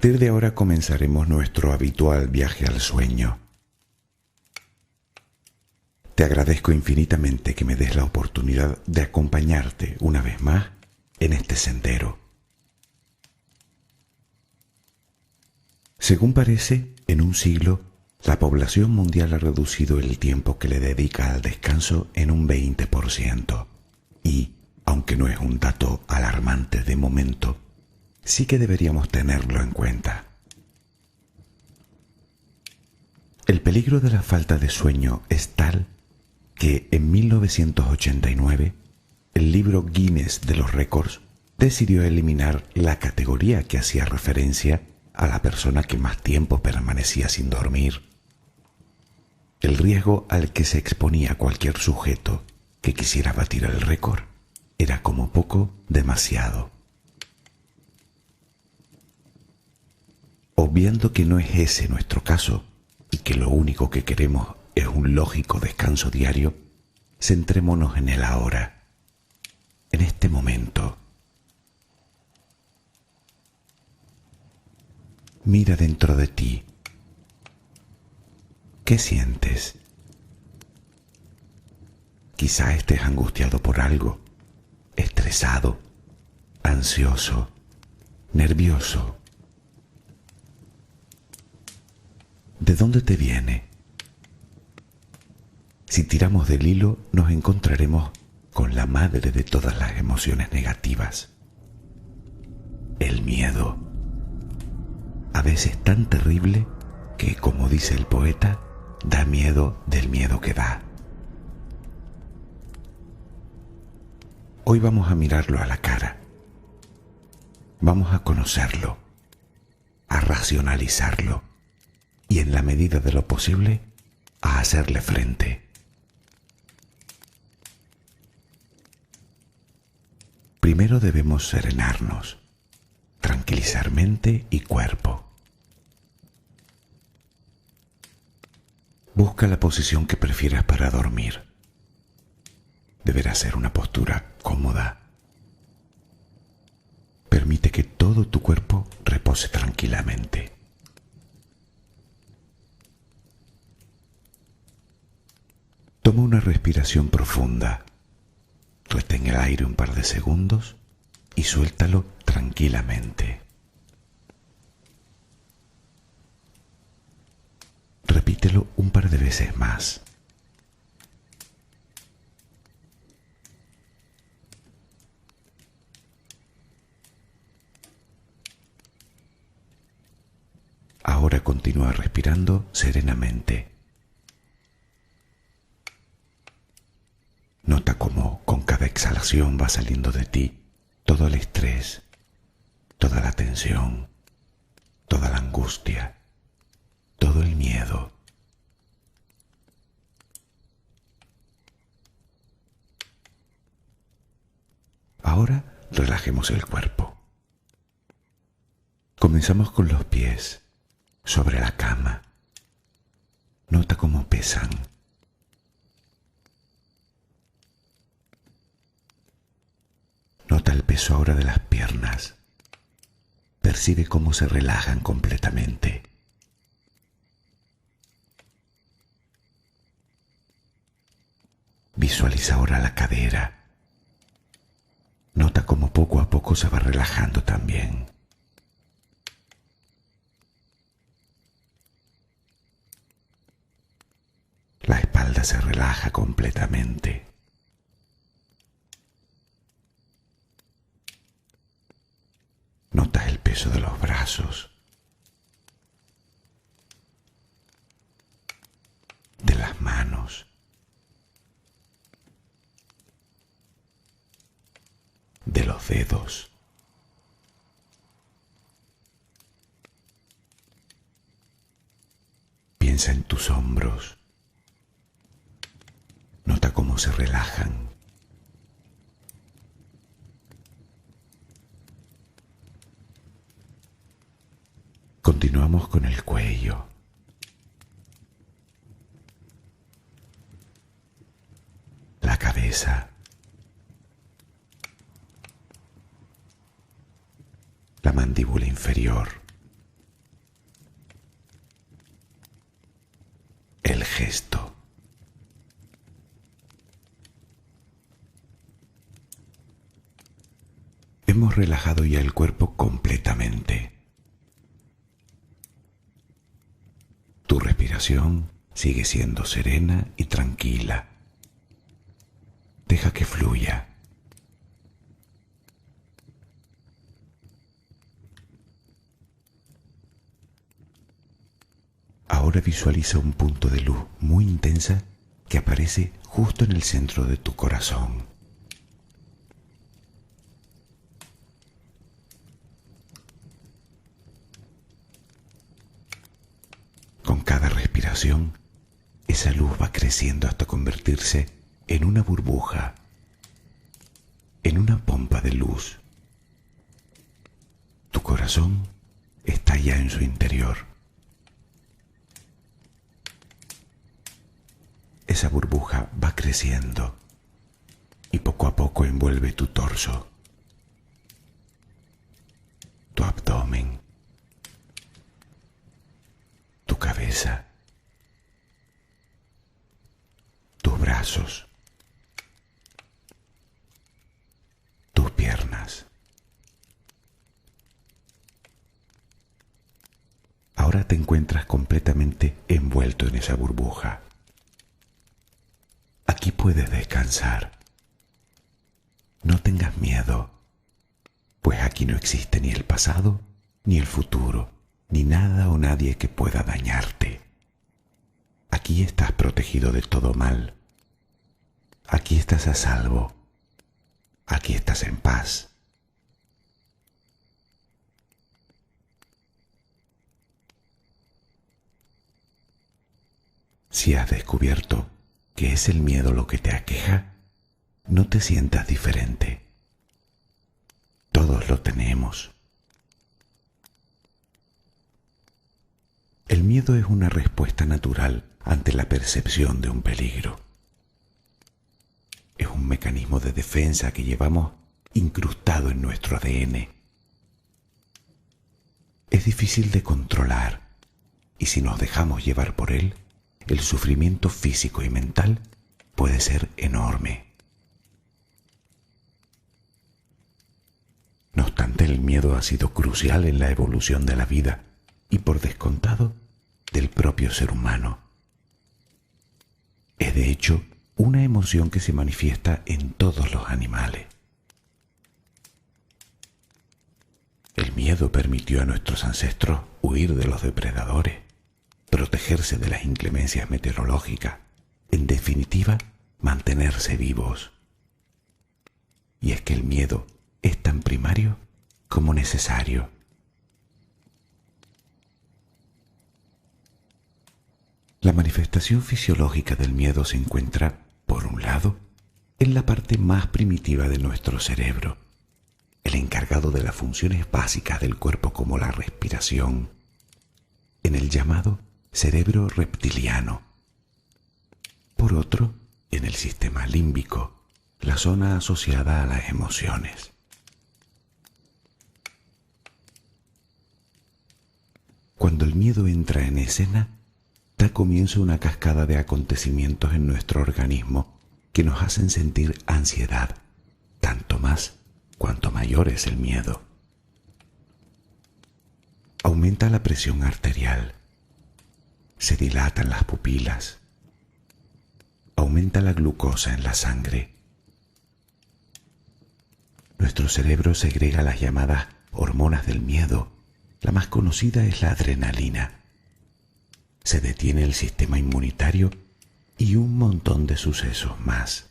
partir de ahora comenzaremos nuestro habitual viaje al sueño. Te agradezco infinitamente que me des la oportunidad de acompañarte una vez más en este sendero. Según parece, en un siglo, la población mundial ha reducido el tiempo que le dedica al descanso en un 20%. Y, aunque no es un dato alarmante de momento, sí que deberíamos tenerlo en cuenta. El peligro de la falta de sueño es tal que en 1989 el libro Guinness de los récords decidió eliminar la categoría que hacía referencia a la persona que más tiempo permanecía sin dormir. El riesgo al que se exponía cualquier sujeto que quisiera batir el récord era como poco demasiado. Obviando que no es ese nuestro caso y que lo único que queremos es un lógico descanso diario, centrémonos en el ahora, en este momento. Mira dentro de ti. ¿Qué sientes? Quizá estés angustiado por algo, estresado, ansioso, nervioso. ¿De dónde te viene? Si tiramos del hilo, nos encontraremos con la madre de todas las emociones negativas: el miedo. A veces tan terrible que, como dice el poeta, da miedo del miedo que da. Hoy vamos a mirarlo a la cara. Vamos a conocerlo, a racionalizarlo y, en la medida de lo posible, a hacerle frente. Primero debemos serenarnos, tranquilizar mente y cuerpo. Busca la posición que prefieras para dormir. Deberá ser una postura cómoda. Permite que todo tu cuerpo repose tranquilamente. Toma una respiración profunda. Retén el aire un par de segundos y suéltalo tranquilamente. Repítelo un par de veces más. Ahora continúa respirando serenamente. Nota cómo con cada exhalación va saliendo de ti todo el estrés, toda la tensión, toda la angustia, todo el miedo. Ahora relajemos el cuerpo. Comenzamos con los pies sobre la cama. Nota cómo pesan. Nota el peso ahora de las piernas. Percibe cómo se relajan completamente. Visualiza ahora la cadera. Nota cómo poco a poco se va relajando también. La espalda se relaja completamente. Notas el peso de los brazos, de las manos, de los dedos. Piensa en tus hombros. Nota cómo se relajan. Continuamos con el cuello. La cabeza. La mandíbula inferior. Hemos relajado ya el cuerpo completamente. Tu respiración sigue siendo serena y tranquila. Deja que fluya. Ahora visualiza un punto de luz muy intensa que aparece justo en el centro de tu corazón. Con cada respiración, esa luz va creciendo hasta convertirse en una burbuja, en una pompa de luz. Tu corazón está ya en su interior. Esa burbuja va creciendo y poco a poco envuelve tu torso, tu abdomen, tu cabeza, tus brazos, tus piernas. Ahora te encuentras completamente envuelto en esa burbuja. Aquí puedes descansar. No tengas miedo, pues aquí no existe ni el pasado, ni el futuro, ni nada o nadie que pueda dañarte. Aquí estás protegido de todo mal. Aquí estás a salvo. Aquí estás en paz. Si has descubierto que es el miedo lo que te aqueja, no te sientas diferente. Todos lo tenemos. El miedo es una respuesta natural ante la percepción de un peligro. Es un mecanismo de defensa que llevamos incrustado en nuestro ADN. Es difícil de controlar y si nos dejamos llevar por él, el sufrimiento físico y mental puede ser enorme. No obstante, el miedo ha sido crucial en la evolución de la vida y, por descontado, del propio ser humano. Es de hecho una emoción que se manifiesta en todos los animales. El miedo permitió a nuestros ancestros huir de los depredadores, protegerse de las inclemencias meteorológicas, en definitiva, mantenerse vivos. Y es que el miedo es tan primario como necesario. La manifestación fisiológica del miedo se encuentra, por un lado, en la parte más primitiva de nuestro cerebro, el encargado de las funciones básicas del cuerpo como la respiración, en el llamado cerebro reptiliano. Por otro, en el sistema límbico, la zona asociada a las emociones. Cuando el miedo entra en escena, da comienzo una cascada de acontecimientos en nuestro organismo que nos hacen sentir ansiedad, tanto más cuanto mayor es el miedo. Aumenta la presión arterial, se dilatan las pupilas, aumenta la glucosa en la sangre. Nuestro cerebro segrega las llamadas hormonas del miedo. La más conocida es la adrenalina. Se detiene el sistema inmunitario y un montón de sucesos más.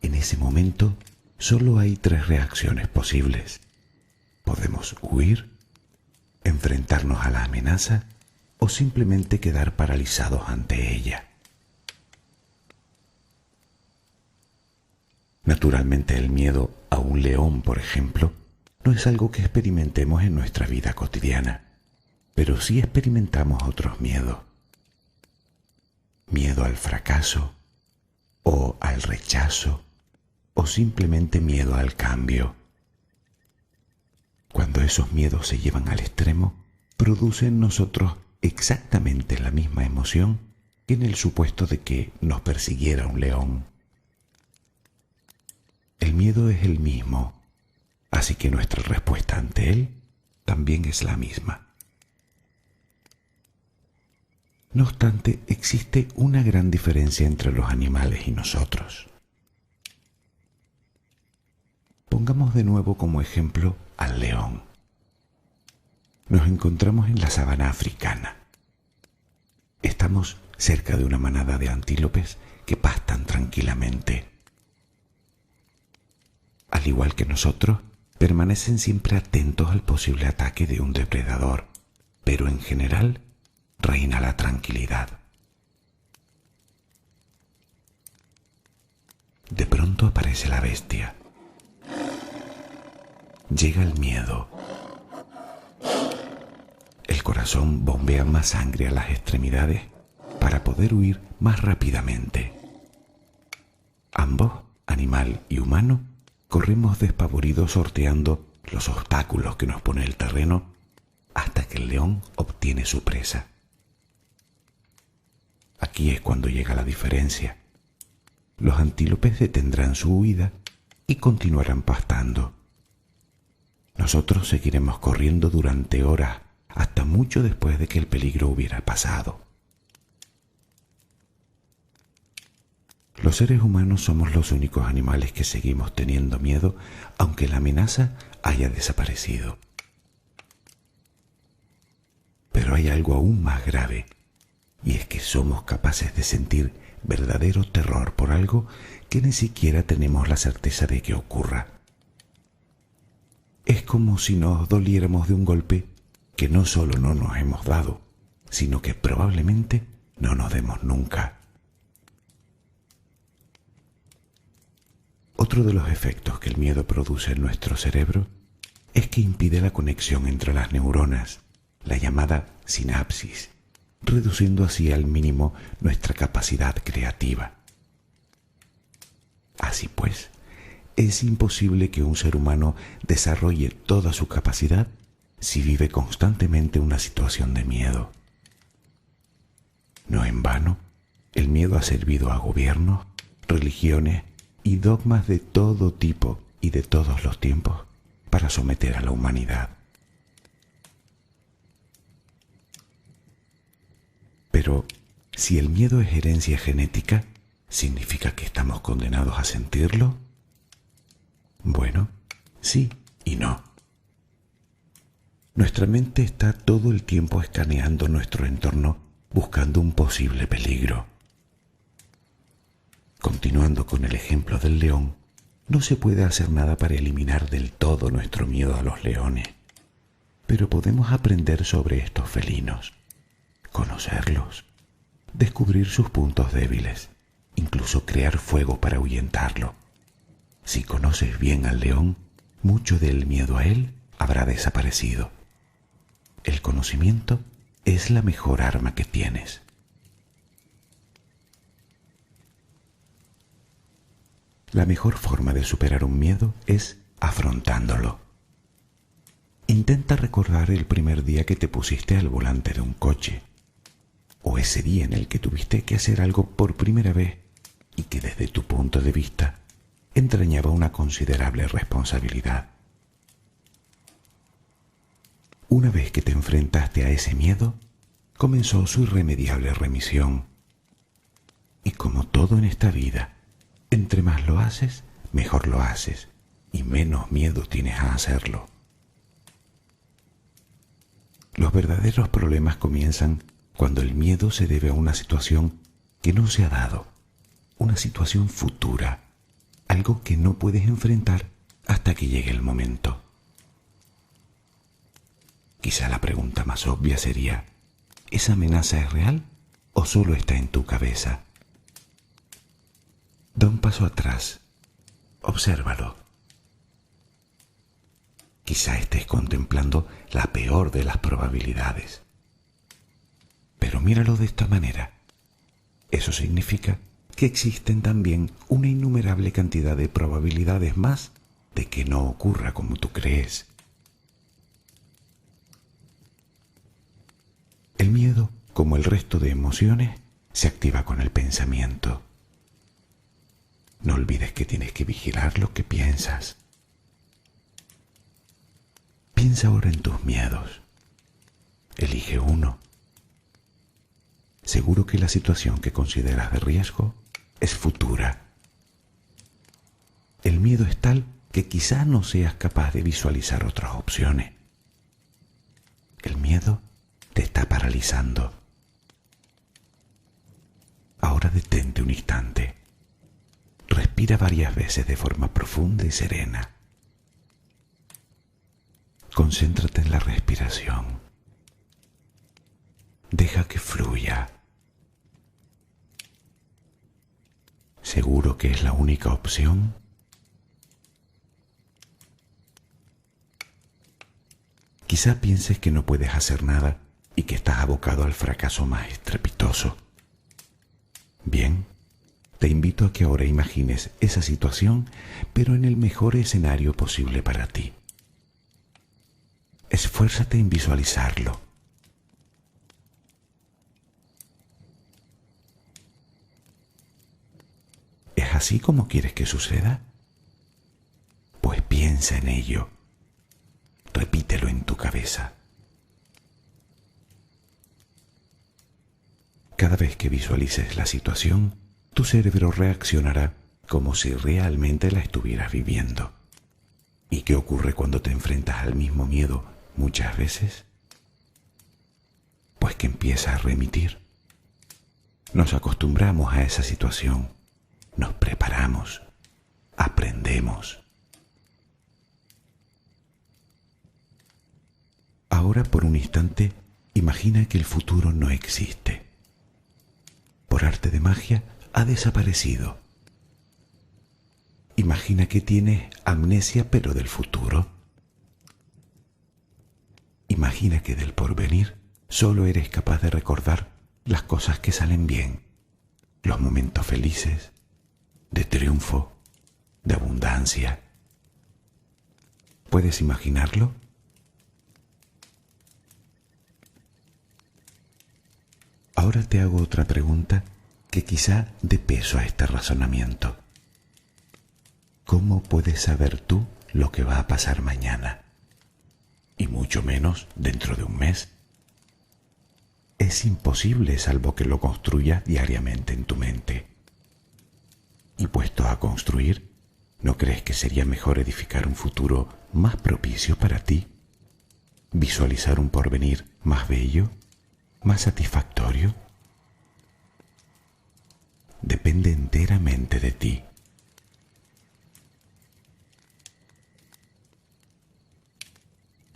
En ese momento solo hay 3 reacciones posibles. Podemos huir, enfrentarnos a la amenaza o simplemente quedar paralizados ante ella. Naturalmente, el miedo a un león, por ejemplo, no es algo que experimentemos en nuestra vida cotidiana, pero sí experimentamos otros miedos. Miedo al fracaso, o al rechazo, o simplemente miedo al cambio. Cuando esos miedos se llevan al extremo, produce en nosotros exactamente la misma emoción que en el supuesto de que nos persiguiera un león. El miedo es el mismo, Así que nuestra respuesta ante él también es la misma. No obstante, existe una gran diferencia entre los animales y nosotros. Pongamos de nuevo como ejemplo al león. Nos encontramos en la sabana africana. Estamos cerca de una manada de antílopes que pastan tranquilamente. Al igual que nosotros, permanecen siempre atentos al posible ataque de un depredador, pero en general reina la tranquilidad. De pronto aparece la bestia. Llega el miedo. El corazón bombea más sangre a las extremidades para poder huir más rápidamente. Ambos, animal y humano, corremos despavoridos sorteando los obstáculos que nos pone el terreno hasta que el león obtiene su presa. Aquí es cuando llega la diferencia. Los antílopes detendrán su huida y continuarán pastando. Nosotros seguiremos corriendo durante horas hasta mucho después de que el peligro hubiera pasado. Los seres humanos somos los únicos animales que seguimos teniendo miedo, aunque la amenaza haya desaparecido. Pero hay algo aún más grave, y es que somos capaces de sentir verdadero terror por algo que ni siquiera tenemos la certeza de que ocurra. Es como si nos doliéramos de un golpe que no solo no nos hemos dado, sino que probablemente no nos demos nunca. Otro de los efectos que el miedo produce en nuestro cerebro es que impide la conexión entre las neuronas, la llamada sinapsis, reduciendo así al mínimo nuestra capacidad creativa. Así pues, es imposible que un ser humano desarrolle toda su capacidad si vive constantemente una situación de miedo. No en vano, el miedo ha servido a gobiernos, religiones y dogmas de todo tipo y de todos los tiempos para someter a la humanidad. Pero, si el miedo es herencia genética, ¿significa que estamos condenados a sentirlo? Bueno, sí y no. Nuestra mente está todo el tiempo escaneando nuestro entorno buscando un posible peligro. Continuando con el ejemplo del león, no se puede hacer nada para eliminar del todo nuestro miedo a los leones, pero podemos aprender sobre estos felinos, conocerlos, descubrir sus puntos débiles, incluso crear fuego para ahuyentarlo. Si conoces bien al león, mucho del miedo a él habrá desaparecido. El conocimiento es la mejor arma que tienes. La mejor forma de superar un miedo es afrontándolo. Intenta recordar el primer día que te pusiste al volante de un coche, o ese día en el que tuviste que hacer algo por primera vez y que desde tu punto de vista entrañaba una considerable responsabilidad. Una vez que te enfrentaste a ese miedo, comenzó su irremediable remisión. Y como todo en esta vida, entre más lo haces, mejor lo haces, y menos miedo tienes a hacerlo. Los verdaderos problemas comienzan cuando el miedo se debe a una situación que no se ha dado, una situación futura, algo que no puedes enfrentar hasta que llegue el momento. Quizá la pregunta más obvia sería, ¿esa amenaza es real o solo está en tu cabeza? Da un paso atrás, obsérvalo. Quizá estés contemplando la peor de las probabilidades. Pero míralo de esta manera. Eso significa que existen también una innumerable cantidad de probabilidades más de que no ocurra como tú crees. El miedo, como el resto de emociones, se activa con el pensamiento. No olvides que tienes que vigilar lo que piensas. Piensa ahora en tus miedos. Elige uno. Seguro que la situación que consideras de riesgo es futura. El miedo es tal que quizá no seas capaz de visualizar otras opciones. El miedo te está paralizando. Ahora detente un instante. Respira varias veces de forma profunda y serena. Concéntrate en la respiración. Deja que fluya. ¿Seguro que es la única opción? Quizá pienses que no puedes hacer nada y que estás abocado al fracaso más estrepitoso. Bien, te invito a que ahora imagines esa situación, pero en el mejor escenario posible para ti. Esfuérzate en visualizarlo. ¿Es así como quieres que suceda? Pues piensa en ello. Repítelo en tu cabeza. Cada vez que visualices la situación, tu cerebro reaccionará como si realmente la estuvieras viviendo. ¿Y qué ocurre cuando te enfrentas al mismo miedo muchas veces? Pues que empieza a remitir. Nos acostumbramos a esa situación, nos preparamos, aprendemos. Ahora por un instante, imagina que el futuro no existe. Por arte de magia, ha desaparecido. Imagina que tienes amnesia pero del futuro. Imagina que del porvenir solo eres capaz de recordar las cosas que salen bien, los momentos felices, de triunfo, de abundancia. ¿Puedes imaginarlo? Ahora te hago otra pregunta que quizá dé peso a este razonamiento. ¿Cómo puedes saber tú lo que va a pasar mañana? Y mucho menos dentro de un mes. Es imposible salvo que lo construyas diariamente en tu mente. Y puesto a construir, ¿no crees que sería mejor edificar un futuro más propicio para ti? ¿Visualizar un porvenir más bello? ¿Más satisfactorio? Depende enteramente de ti.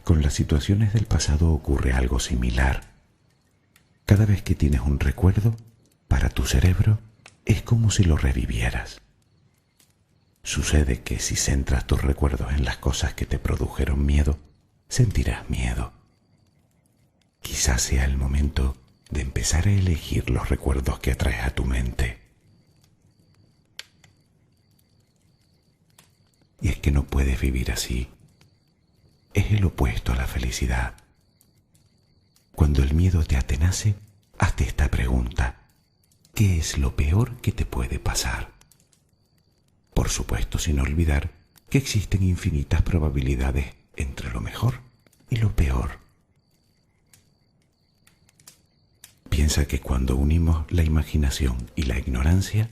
Con las situaciones del pasado ocurre algo similar. Cada vez que tienes un recuerdo, para tu cerebro es como si lo revivieras. Sucede que si centras tus recuerdos en las cosas que te produjeron miedo, sentirás miedo. Quizás sea el momento de empezar a elegir los recuerdos que atraes a tu mente. Y es que no puedes vivir así. Es el opuesto a la felicidad. Cuando el miedo te atenace, hazte esta pregunta. ¿Qué es lo peor que te puede pasar? Por supuesto, sin olvidar que existen infinitas probabilidades entre lo mejor y lo peor. Piensa que cuando unimos la imaginación y la ignorancia,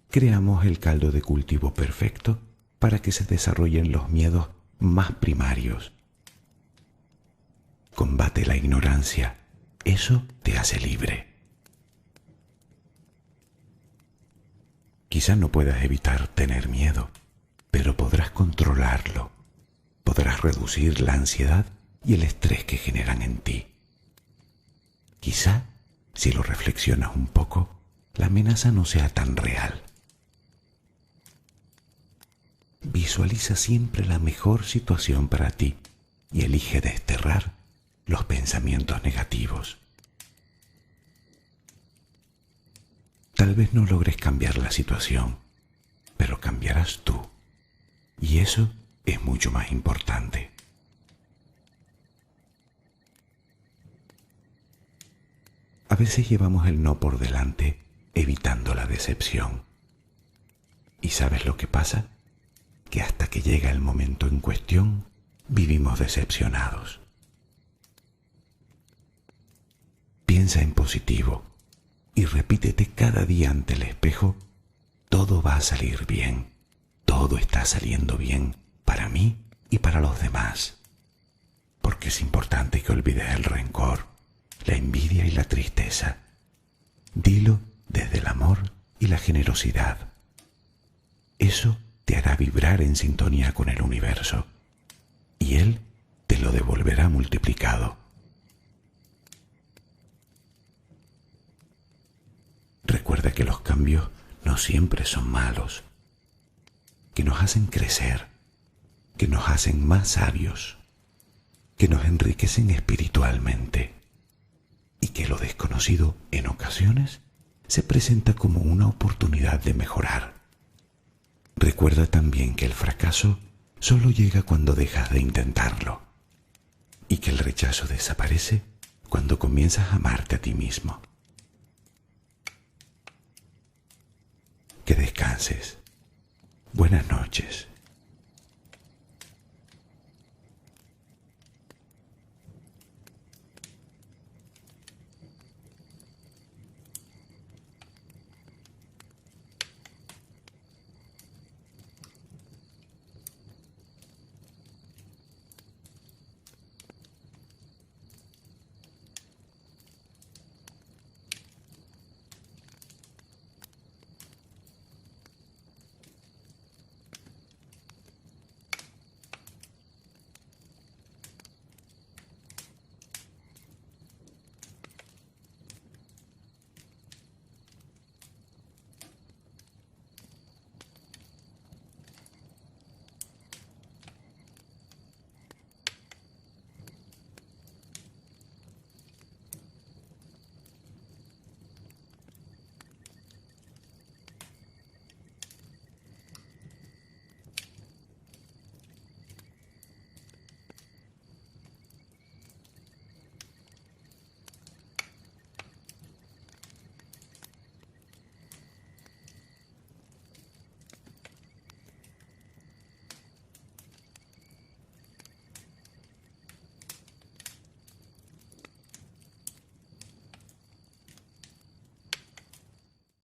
creamos el caldo de cultivo perfecto para que se desarrollen los miedos más primarios. Combate la ignorancia, eso te hace libre. Quizá no puedas evitar tener miedo, pero podrás controlarlo. Podrás reducir la ansiedad y el estrés que generan en ti. Quizá, si lo reflexionas un poco, la amenaza no sea tan real. Visualiza siempre la mejor situación para ti y elige desterrar los pensamientos negativos. Tal vez no logres cambiar la situación, pero cambiarás tú. Y eso es mucho más importante. A veces llevamos el no por delante, evitando la decepción. ¿Y sabes lo que pasa? Que hasta que llega el momento en cuestión, vivimos decepcionados. Piensa en positivo y repítete cada día ante el espejo: todo va a salir bien, todo está saliendo bien para mí y para los demás. Porque es importante que olvides el rencor, la envidia y la tristeza. Dilo desde el amor y la generosidad. Eso te hará vibrar en sintonía con el universo y él te lo devolverá multiplicado. Recuerda que los cambios no siempre son malos, que nos hacen crecer, que nos hacen más sabios, que nos enriquecen espiritualmente y que lo desconocido en ocasiones se presenta como una oportunidad de mejorar. Recuerda también que el fracaso solo llega cuando dejas de intentarlo y que el rechazo desaparece cuando comienzas a amarte a ti mismo. Que descanses. Buenas noches.